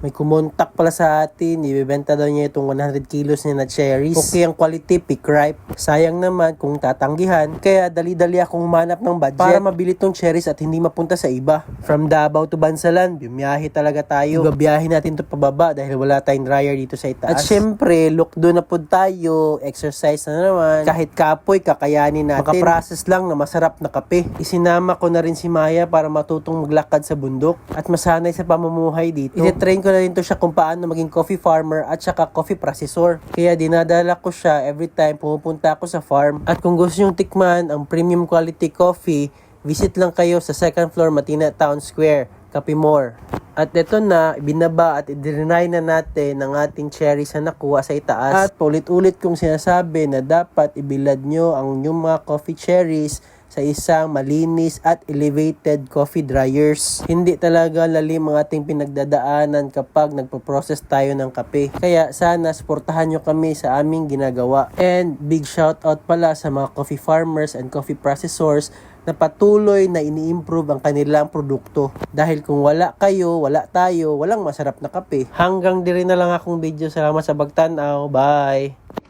May kumontak pala sa atin, ibebenta daw niya itong 100 kilos niya na cherries. Okay ang quality, pick ripe. Sayang naman kung tatanggihan, kaya dali-dali akong humanap ng budget para mabili tong cherries at hindi mapunta sa iba. From Davao to Bansalan, bumiyahe talaga tayo. Igabiyahe natin to pababa dahil wala tayong dryer dito sa itaas. At syempre, look doon na po tayo, exercise na naman. Kahit kapoy, kakayanin natin. Makaprocess lang na masarap na kape. Isinama ko na rin si Maya para matutong maglakad sa bundok at masanay sa pamumuhay dito. Ite-train ko na rin to siya kung paano maging coffee farmer at saka coffee processor. Kaya dinadala ko siya every time pumupunta ako sa farm. At kung gusto nyong tikman ang premium quality coffee, visit lang kayo sa second floor Matina Town Square, Capimore. At ito na, binaba at i-deny na natin ang ating cherries na nakuha sa itaas. At paulit-ulit kong sinasabi na dapat ibilad nyo ang inyong mga coffee cherries sa isang malinis at elevated coffee dryers. Hindi talaga lalim ang ating pinagdadaanan kapag nagpo-process tayo ng kape. Kaya sana suportahan nyo kami sa aming ginagawa. And big shout out pala sa mga coffee farmers and coffee processors na patuloy na ini-improve ang kanilang produkto. Dahil kung wala kayo, wala tayo, walang masarap na kape. Hanggang diri na lang akong video. Salamat sa pagtanaw. Bye!